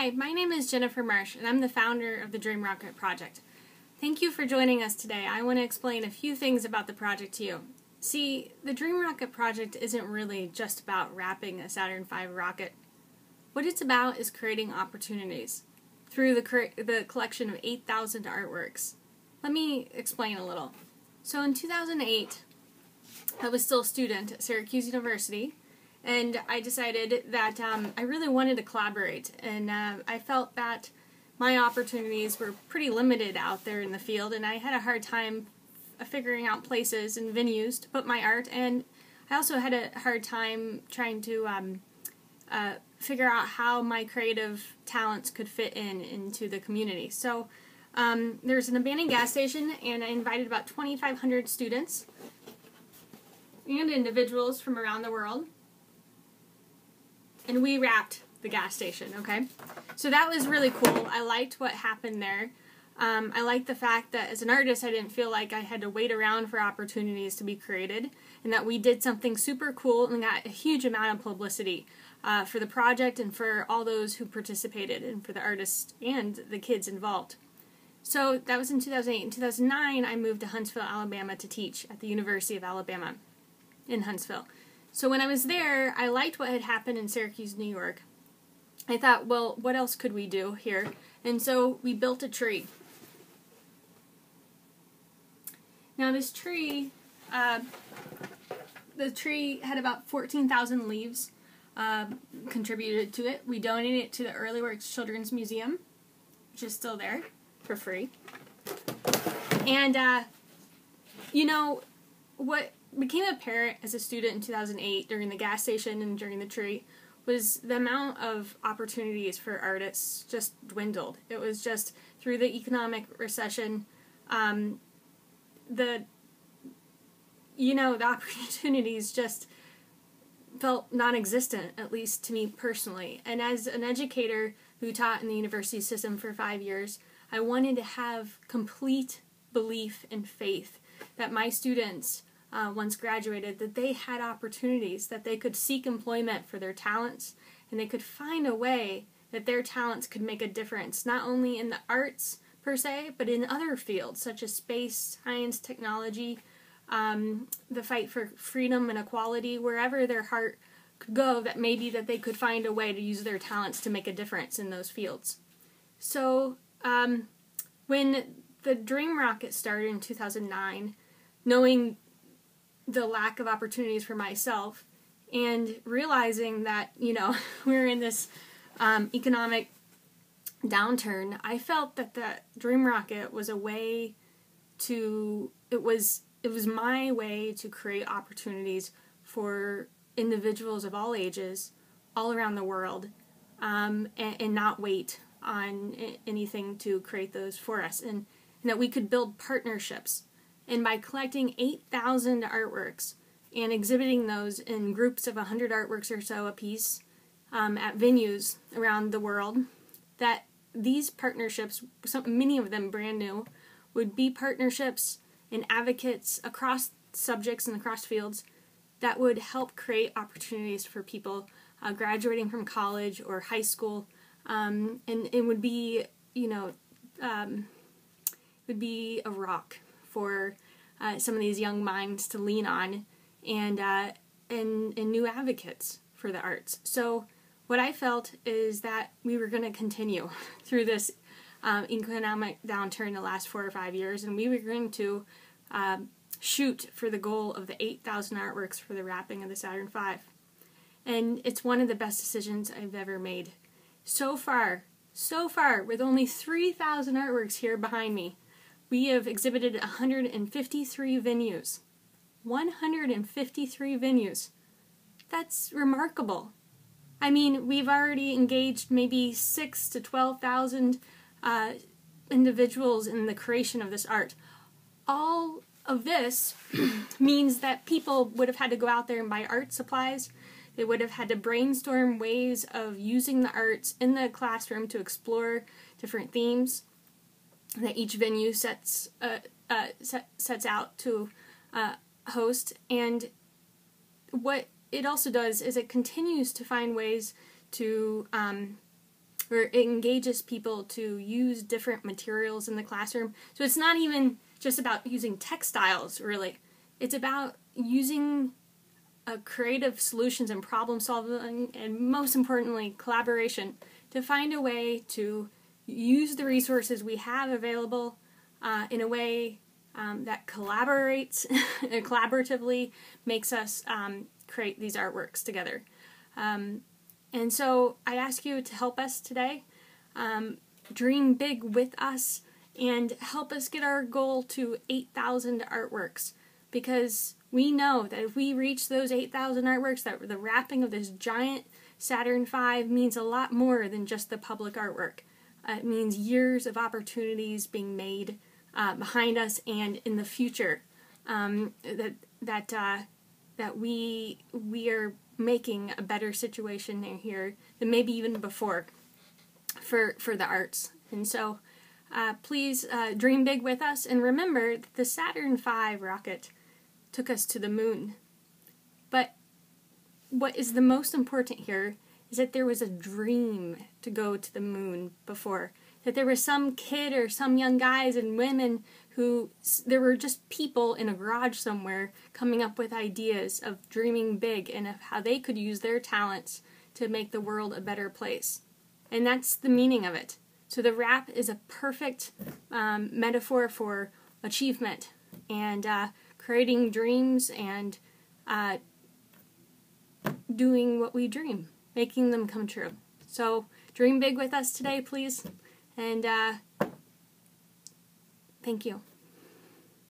Hi, my name is Jennifer Marsh, and I'm the founder of the Dream Rocket Project. Thank you for joining us today. I want to explain a few things about the project to you. See, the Dream Rocket Project isn't really just about wrapping a Saturn V rocket. What it's about is creating opportunities through the collection of 8,000 artworks. Let me explain a little. So in 2008, I was still a student at Syracuse University, and I decided that I really wanted to collaborate, and I felt that my opportunities were pretty limited out there in the field, and I had a hard time figuring out places and venues to put my art, and I also had a hard time trying to figure out how my creative talents could fit into the community. So there's an abandoned gas station, and I invited about 2,500 students and individuals from around the world, and we wrapped the gas station, okay? So that was really cool. I liked what happened there. I liked the fact that as an artist, I didn't feel like I had to wait around for opportunities to be created, and that we did something super cool and got a huge amount of publicity for the project and for all those who participated and for the artists and the kids involved. So that was in 2008. In 2009, I moved to Huntsville, Alabama to teach at the University of Alabama in Huntsville. So when I was there, I liked what had happened in Syracuse, New York. I thought, well, what else could we do here? And so we built a tree. Now this tree, the tree had about 14,000 leaves contributed to it. We donated it to the Early Works Children's Museum, which is still there for free. And, you know, what became apparent as a student in 2008 during the gas station and during the tree was the amount of opportunities for artists just dwindled. It was just through the economic recession, the opportunities just felt non-existent, at least to me personally. And as an educator who taught in the university system for 5 years, I wanted to have complete belief and faith that my students, once graduated, that they had opportunities, that they could seek employment for their talents, and they could find a way that their talents could make a difference, not only in the arts per se, but in other fields such as space, science, technology, the fight for freedom and equality, wherever their heart could go, that maybe that they could find a way to use their talents to make a difference in those fields. So when the Dream Rocket started in 2009, knowing the lack of opportunities for myself and realizing that, we're in this economic downturn, I felt that the Dream Rocket was a way to, it was my way to create opportunities for individuals of all ages, all around the world, and not wait on anything to create those for us, and that we could build partnerships. And by collecting 8,000 artworks and exhibiting those in groups of 100 artworks or so apiece at venues around the world, that these partnerships, many of them brand new, would be partnerships and advocates across subjects and across fields that would help create opportunities for people graduating from college or high school, and it would be, would be a rock for some of these young minds to lean on, and new advocates for the arts. So what I felt is that we were going to continue through this economic downturn the last 4 or 5 years, and we were going to shoot for the goal of the 8,000 artworks for the wrapping of the Saturn V. And it's one of the best decisions I've ever made. So far, with only 3,000 artworks here behind me, we have exhibited 153 venues. 153 venues. That's remarkable. I mean, we've already engaged maybe 6,000 to 12,000 individuals in the creation of this art. All of this means that people would have had to go out there and buy art supplies. They would have had to brainstorm ways of using the arts in the classroom to explore different themes that each venue sets out to host. And what it also does is it continues to find ways to or it engages people to use different materials in the classroom. So it's not even just about using textiles, really. It's about using creative solutions and problem solving, and most importantly, collaboration, to find a way to use the resources we have available in a way that collaborates and collaboratively makes us create these artworks together. And so I ask you to help us today, dream big with us, and help us get our goal to 8,000 artworks, because we know that if we reach those 8,000 artworks, that the wrapping of this giant Saturn V means a lot more than just the public artwork. It means years of opportunities being made behind us and in the future, that we are making a better situation here than maybe even before for the arts. And so please dream big with us, and remember that the Saturn V rocket took us to the moon. But what is the most important here is that there was a dream to go to the moon before. That there was some kid or some young guys and women who, there were just people in a garage somewhere coming up with ideas of dreaming big and of how they could use their talents to make the world a better place. And that's the meaning of it. So the wrap is a perfect metaphor for achievement and creating dreams and doing what we dream, making them come true. So dream big with us today, please, and thank you.